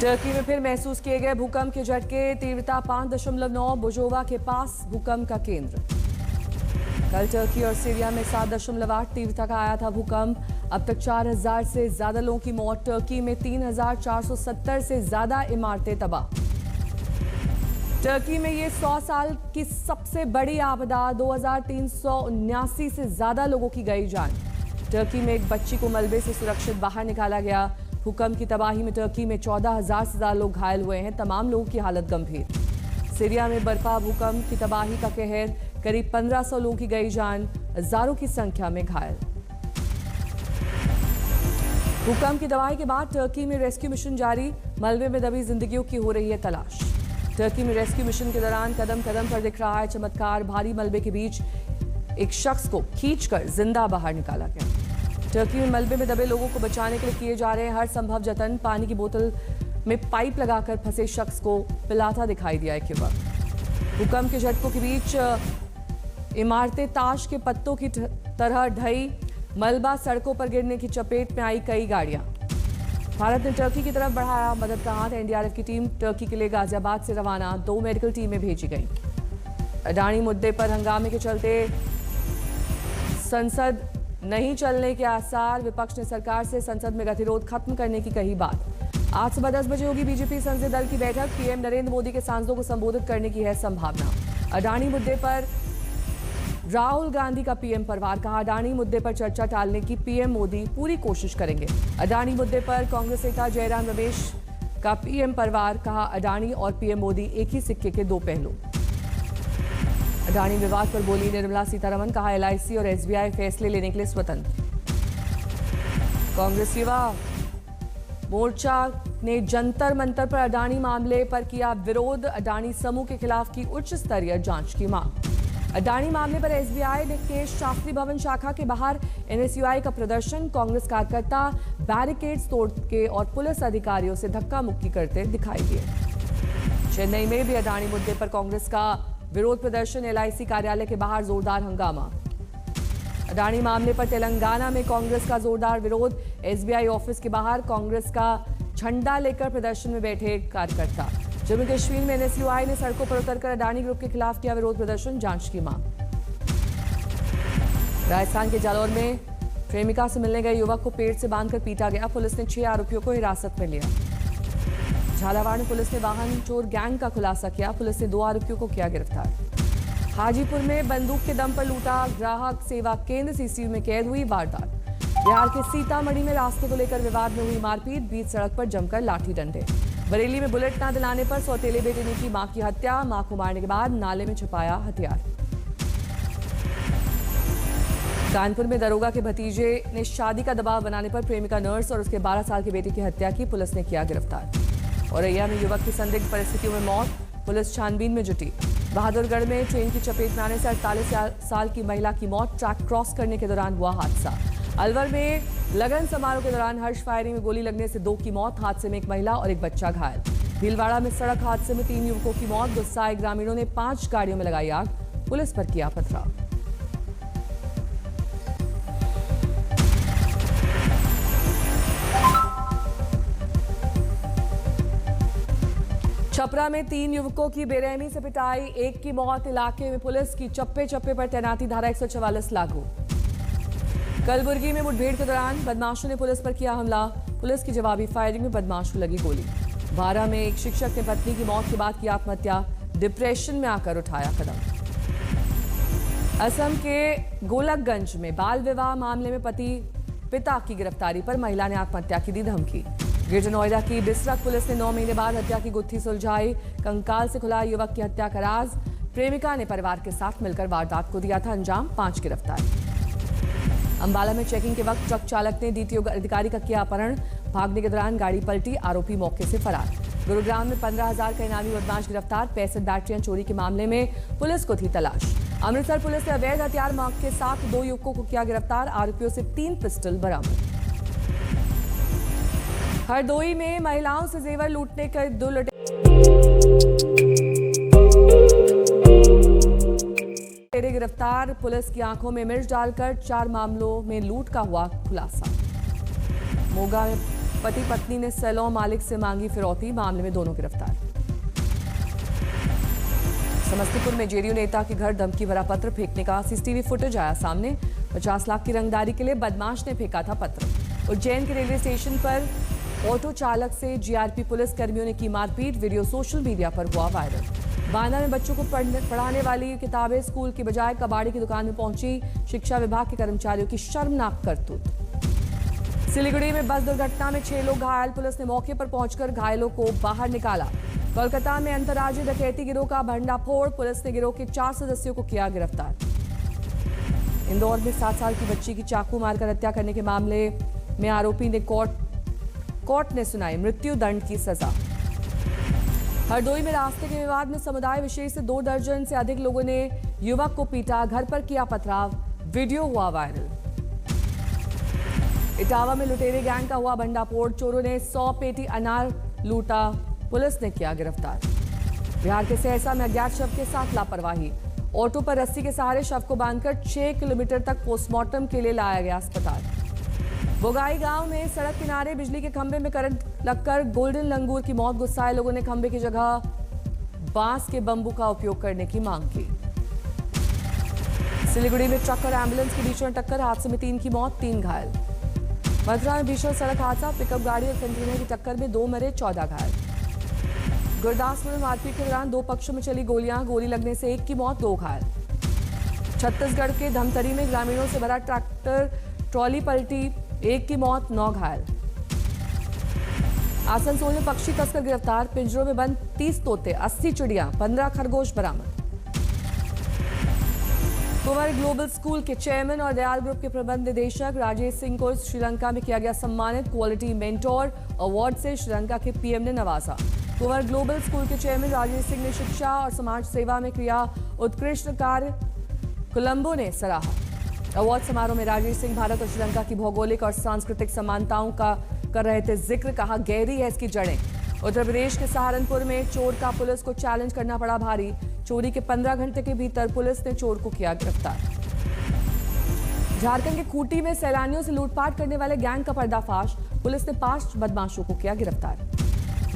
Turkey में फिर महसूस किए गए भूकंप के झटके, तीव्रता 5.9, बुजोवा के पास भूकंप का केंद्र। कल टर्की और सीरिया में 7.8 तीव्रता का आया था भूकंप। अब तक 4,000 से ज्यादा लोगों की मौत। टर्की में 3,470 से ज्यादा इमारतें तबाह। टर्की में ये 100 साल की सबसे बड़ी आपदा, 2,379 से ज्यादा लोगों की गई जान। टर्की में एक बच्ची को मलबे से सुरक्षित बाहर निकाला गया। भूकंप की तबाही में टर्की में 14,000 से ज्यादा लोग घायल हुए हैं, तमाम लोगों की हालत गंभीर। सीरिया में बर्पा भूकंप की तबाही का कहर, करीब 1,500 लोगों की गई जान, हजारों की संख्या में घायल। भूकंप की तबाही के बाद टर्की में रेस्क्यू मिशन जारी, मलबे में दबी जिंदगियों की हो रही है तलाश। टर्की में रेस्क्यू मिशन के दौरान कदम कदम पर दिख रहा है चमत्कार। भारी मलबे के बीच एक शख्स को खींचकर जिंदा बाहर निकाला गया। टर्की में मलबे में दबे लोगों को बचाने के लिए किए जा रहे हैं हर संभव जतन। पानी की बोतल में पाइप लगाकर फंसे शख्स को पिलाता दिखाई दिया एक युवक। भूकंप के झटकों के बीच इमारतें ताश के पत्तों की तरह ढही, मलबा सड़कों पर गिरने की चपेट में आई कई गाड़ियां। भारत ने टर्की की तरफ बढ़ाया मदद का हाथ। एनडीआरएफ की टीम टर्की के लिए गाजियाबाद से रवाना, 2 मेडिकल टीमें भेजी गई। अडानी मुद्दे पर हंगामे के चलते संसद नहीं चलने के आसार, विपक्ष ने सरकार से संसद में गतिरोध खत्म करने की कही बात। आज सुबह 10 बजे होगी बीजेपी संसदीय दल की बैठक। पीएम नरेंद्र मोदी के सांसदों को संबोधित करने की है संभावना। अडानी मुद्दे पर राहुल गांधी का पीएम पलटवार, कहा अडानी मुद्दे पर चर्चा टालने की पीएम मोदी पूरी कोशिश करेंगे। अडानी मुद्दे पर कांग्रेस नेता जयराम रमेश का पीएम पलटवार, कहा अडानी और पीएम मोदी एक ही सिक्के के दो पहलू। अडानी विवाद पर बोली निर्मला सीतारमण, कहा एलआईसी और एसबीआई फैसले लेने के लिए स्वतंत्र। कांग्रेस युवा मोर्चा ने जंतर मंतर पर अडानी मामले पर किया विरोध। अडानी समूह के खिलाफ की उच्च स्तरीय जांच की मांग। अडानी मामले पर एसबीआई ने के शास्त्री भवन शाखा के बाहर एनएसयूआई का प्रदर्शन। कांग्रेस कार्यकर्ता बैरिकेड्स तोड़ के और पुलिस अधिकारियों से धक्का मुक्की करते दिखाई दिए। चेन्नई में भी अडानी मुद्दे पर कांग्रेस का विरोध प्रदर्शन, एलआईसी कार्यालय के बाहर जोरदार हंगामा। अडानी मामले पर तेलंगाना में कांग्रेस का जोरदार विरोध, एसबीआई ऑफिस के बाहर कांग्रेस का झंडा लेकर प्रदर्शन में बैठे कार्यकर्ता। जम्मू कश्मीर में एनएसयूआई ने सड़कों पर उतरकर अडानी ग्रुप के खिलाफ किया विरोध प्रदर्शन, जांच की मांग। राजस्थान के जालौर में प्रेमिका से मिलने गए युवक को पेड़ से बांधकर पीटा गया। पुलिस ने 6 आरोपियों को हिरासत में लिया। झालावाड़ में पुलिस ने वाहन चोर गैंग का खुलासा किया। पुलिस ने 2 आरोपियों को किया गिरफ्तार। हाजीपुर में बंदूक के दम पर लूटा ग्राहक सेवा केंद्र, सीसीटीवी में कैद हुई वारदात। बिहार के सीतामढ़ी में रास्ते को लेकर विवाद में हुई मारपीट, बीच सड़क पर जमकर लाठी डंडे। बरेली में बुलेट न दिलाने पर सौतेले बेटे ने की मां की हत्या, मां को मारने के बाद नाले में छुपाया हथियार। कानपुर में दरोगा के भतीजे ने शादी का दबाव बनाने पर प्रेमिका नर्स और उसके 12 साल के बेटे की हत्या की, पुलिस ने किया गिरफ्तार। औरैया में युवक की संदिग्ध परिस्थितियों में मौत, पुलिस छानबीन में जुटी। बहादुरगढ़ में ट्रेन की चपेट में आने से 48 साल की महिला की मौत, ट्रैक क्रॉस करने के दौरान हुआ हादसा। अलवर में लगन समारोह के दौरान हर्ष फायरिंग में गोली लगने से 2 की मौत, हादसे में एक महिला और एक बच्चा घायल। भीलवाड़ा में सड़क हादसे में 3 युवकों की मौत, गुस्साए ग्रामीणों ने 5 गाड़ियों में लगाई आग, पुलिस पर किया पथराव। छपरा में 3 युवकों की बेरहमी से पिटाई, 1 की मौत। इलाके में पुलिस की चप्पे चप्पे पर तैनाती, धारा 144 लागू। कलबुर्गी में मुठभेड़ के दौरान बदमाशों ने पुलिस पर किया हमला, पुलिस की जवाबी फायरिंग में बदमाश को लगी गोली। बारा में एक शिक्षक ने पत्नी की मौत के बाद की आत्महत्या, डिप्रेशन में आकर उठाया कदम। असम के गोलकगंज में बाल विवाह मामले में पिता की गिरफ्तारी पर महिला ने आत्महत्या की दी धमकी। ग्रेटर नोएडा की बिसरख पुलिस ने 9 महीने बाद हत्या की गुत्थी सुलझाई। कंकाल से खुला युवक की हत्या का राज, प्रेमिका ने परिवार के साथ मिलकर वारदात को दिया था अंजाम, 5 गिरफ्तार। अंबाला में चेकिंग के वक्त ट्रक चालक ने डीटीओ अधिकारी का किया अपहरण, भागने के दौरान गाड़ी पलटी, आरोपी मौके से फरार। गुरुग्राम में 15,000 का इनामी बदमाश गिरफ्तार, 65 बैटरियां चोरी के मामले में पुलिस को थी तलाश। अमृतसर पुलिस ने अवैध हथियार के साथ 2 युवकों को किया गिरफ्तार, आरोपियों से 3 पिस्टल बरामद। हरदोई में महिलाओं से जेवर लूटने के 2 लुटेरे गिरफ्तार, पुलिस की आंखों में मिर्च डालकर 4 मामलों में लूट का हुआ खुलासा। मोगा में पति पत्नी ने सैलून मालिक से मांगी फिरौती, मामले में दोनों गिरफ्तार। समस्तीपुर में जेडीयू नेता के घर धमकी भरा पत्र फेंकने का सीसीटीवी फुटेज आया सामने। 50 लाख की रंगदारी के लिए बदमाश ने फेंका था पत्र। उज्जैन के रेलवे स्टेशन पर ऑटो चालक से जीआरपी पुलिस कर्मियों ने की मारपीट, वीडियो सोशल मीडिया पर हुआ वायरल। बांदा में बच्चों को पढ़ाने वाली किताबें स्कूल की बजाय कबाड़ी की दुकान में पहुंची शिक्षा विभाग के कर्मचारियों की शर्मनाक करतूत। सिलीगुड़ी में बस दुर्घटना में 6 लोग घायल, पुलिस ने मौके पर पहुंचकर घायलों को बाहर निकाला। कोलकाता में अंतर्राज्यीय डकैती गिरोह का भंडाफोड़, पुलिस ने गिरोह के 4 सदस्यों को किया गिरफ्तार। इंदौर में 7 साल की बच्ची की चाकू मारकर हत्या करने के मामले में आरोपी ने कोर्ट ने सुनाई मृत्यु दंड की सजा। हरदोई में रास्ते के विवाद में समुदाय विशेष से 2 दर्जन से अधिक लोगों ने युवक को पीटा, घर पर किया पथराव, वीडियो हुआ वायरल। इटावा में लुटेरे गैंग का हुआ भंडाफोड़, चोरों ने 100 पेटी अनार लूटा, पुलिस ने किया गिरफ्तार। बिहार के सहरसा में अज्ञात शव के साथ लापरवाही, ऑटो पर रस्सी के सहारे शव को बांधकर 6 किलोमीटर तक पोस्टमार्टम के लिए लाया गया अस्पताल। बोगाई गांव में सड़क किनारे बिजली के खंभे में करंट लगकर गोल्डन लंगूर की मौत, गुस्साए लोगों ने खंभे की जगह बांस के बंबू का उपयोग करने की मांग की। सिलीगुड़ी में ट्रक और एम्बुलेंस के बीच में टक्कर, हादसे में 3 की मौत, 3 घायल। मथुरा में भीषण सड़क हादसा, पिकअप गाड़ी और कंटेनर की टक्कर में 2 मरे, 14 घायल। गुरदासपुर में मारपीट के दौरान 2 पक्षों में चली गोलियां, गोली लगने से 1 की मौत, 2 घायल। छत्तीसगढ़ के धमतरी में ग्रामीणों से भरा ट्रैक्टर ट्रॉली पलटी, 1 की मौत, 9 घायल। आसनसोल में पक्षी तस्कर गिरफ्तार, पिंजरों में बंद 30 तोते, 80 चिड़ियां, 15 खरगोश बरामद। कुंवर ग्लोबल स्कूल के चेयरमैन और दयाल ग्रुप के प्रबंध निदेशक राजेश सिंह को श्रीलंका में किया गया सम्मानित, क्वालिटी मेंटोर अवार्ड से श्रीलंका के पीएम ने नवाजा। कुंवर ग्लोबल स्कूल के चेयरमैन राजेश सिंह ने शिक्षा और समाज सेवा में किया उत्कृष्ट कार्य, कोलंबो ने सराहा। अवार्ड समारोह में राजेश सिंह भारत और श्रीलंका की भौगोलिक और सांस्कृतिक समानताओं का कर रहे थे जिक्र, कहा गहरी है इसकी जड़ें। उत्तर प्रदेश के सहारनपुर में चोर का पुलिस को चैलेंज करना पड़ा भारी, चोरी के 15 घंटे के भीतर पुलिस ने चोर को किया गिरफ्तार। झारखंड के खूंटी में सैलानियों से लूटपाट करने वाले गैंग का पर्दाफाश, पुलिस ने 5 बदमाशों को किया गिरफ्तार।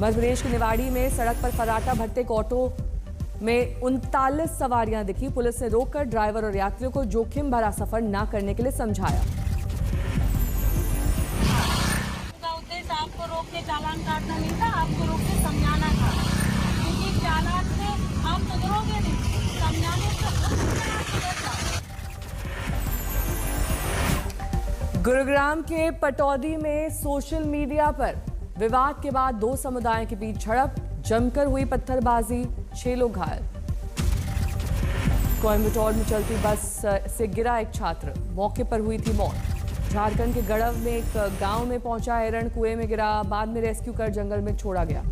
मध्य प्रदेश के निवाड़ी में सड़क पर फर्राटा भरते एक ऑटो में 39 सवारियां दिखी, पुलिस ने रोककर ड्राइवर और यात्रियों को जोखिम भरा सफर न करने के लिए समझाया। उद्देश्य आपको रोक के चालान काटना नहीं था, आपको रोक के समझाना था, क्योंकि चालान से आप तो करोगे नहीं, समझाने से। गुरुग्राम के पटौदी में सोशल मीडिया पर विवाद के बाद 2 समुदायों के बीच झड़प, जमकर हुई पत्थरबाजी, 6 लोग घायल। कोयम्बटूर में चलती बस से गिरा एक छात्र, मौके पर हुई थी मौत। झारखंड के गढ़व में एक गांव में पहुंचा हिरण कुएं में गिरा, बाद में रेस्क्यू कर जंगल में छोड़ा गया।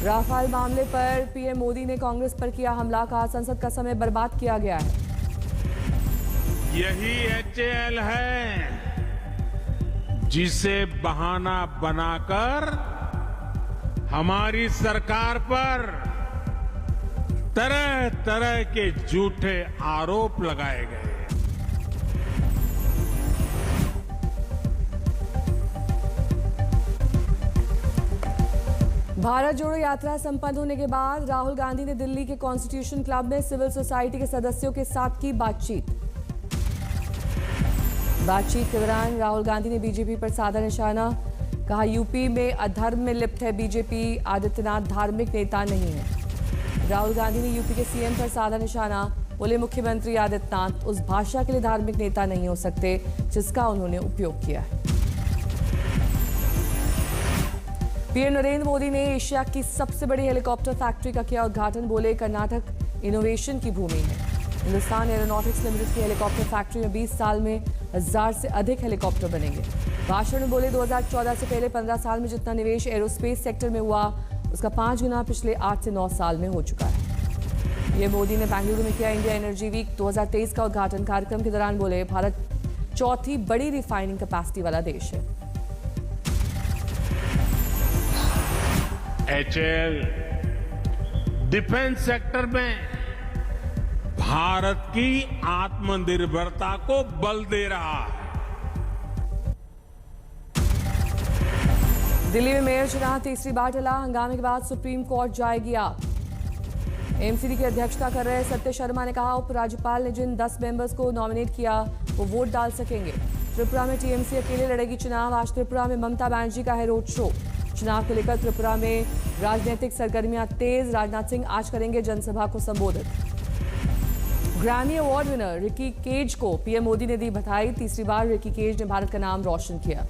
राफेल मामले पर पीएम मोदी ने कांग्रेस पर किया हमला, कहा संसद का समय बर्बाद किया गया है। यही एचएएल है जिसे बहाना बनाकर हमारी सरकार पर तरह तरह के झूठे आरोप लगाए गए। भारत जोड़ो यात्रा संपन्न होने के बाद राहुल गांधी ने दिल्ली के कॉन्स्टिट्यूशन क्लब में सिविल सोसाइटी के सदस्यों के साथ की बातचीत के दौरान राहुल गांधी ने बीजेपी पर साधा निशाना, कहा यूपी में अधर्म में लिप्त है बीजेपी, आदित्यनाथ धार्मिक नेता नहीं है। राहुल गांधी ने यूपी के सीएम पर साधा निशाना, बोले मुख्यमंत्री आदित्यनाथ उस भाषा के लिए धार्मिक नेता नहीं हो सकते जिसका उन्होंने उपयोग किया है। पीएम नरेंद्र मोदी ने एशिया की सबसे बड़ी हेलीकॉप्टर फैक्ट्री का किया उद्घाटन, बोले कर्नाटक इनोवेशन की भूमि है। हिंदुस्तान एरोनॉटिक्स लिमिटेड की हेलीकॉप्टर फैक्ट्री में 20 साल में 1000 से अधिक हेलीकॉप्टर बनेंगे। भाषण में बोले 2014 से पहले 15 साल में जितना निवेश एरोस्पेस सेक्टर में हुआ उसका 5 गुना पिछले 8 से 9 साल में हो चुका है। ये मोदी ने बेंगलुरु में किया इंडिया एनर्जी वीक 2023 का उद्घाटन, कार्यक्रम के दौरान बोले भारत चौथी बड़ी रिफाइनिंग कैपेसिटी वाला देश है। एचएएल डिफेंस सेक्टर में भारत की आत्मनिर्भरता को बल दे रहा है। दिल्ली में मेयर चुनाव तीसरी बार टला, हंगामे के बाद सुप्रीम कोर्ट जाएगी आप। एमसीडी की अध्यक्षता कर रहे सत्य शर्मा ने कहा, उपराज्यपाल ने जिन 10 मेंबर्स को नॉमिनेट किया वो वोट डाल सकेंगे। त्रिपुरा में टीएमसी अकेले लड़ेगी चुनाव। आज त्रिपुरा में ममता बनर्जी का है रोड शो। चुनाव को लेकर त्रिपुरा में राजनीतिक सरगर्मियां तेज। राजनाथ सिंह आज करेंगे जनसभा को संबोधित। Grammy award winner Ricky Kej को पीएम मोदी ने दी बधाई। तीसरी बार रिकी केज ने भारत का नाम रोशन किया।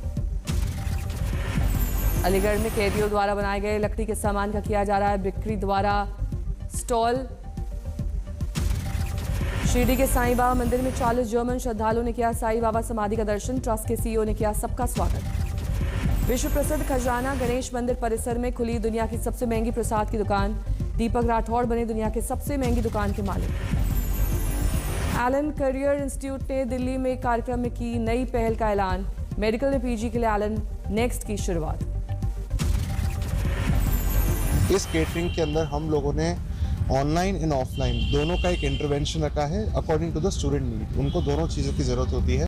अलीगढ़ में कैदियों द्वारा बनाए गए लकड़ी के सामान का किया जा रहा है बिक्री द्वारा स्टॉल। शिरडी के साईं बाबा मंदिर में 40 जर्मन श्रद्धालुओं ने किया साईं बाबा समाधि का दर्शन। ट्रस्ट के सीईओ ने किया सबका स्वागत। विश्व प्रसिद्ध खजाना गणेश मंदिर परिसर में खुली दुनिया की सबसे महंगी प्रसाद की दुकान। दीपक राठौड़ बने दुनिया के सबसे महंगी दुकान के मालिक। एलन करियर इंस्टीट्यूट ने दिल्ली में कार्यक्रम में की नई पहल का ऐलान। मेडिकल में पीजी के लिए एलन नेक्स्ट की शुरुआत। इस केटरिंग के अंदर हम लोगों ने ऑनलाइन एंड ऑफलाइन दोनों का एक इंटरवेंशन रखा है according to the student need. उनको दोनों चीज़ों की ज़रूरत होती है।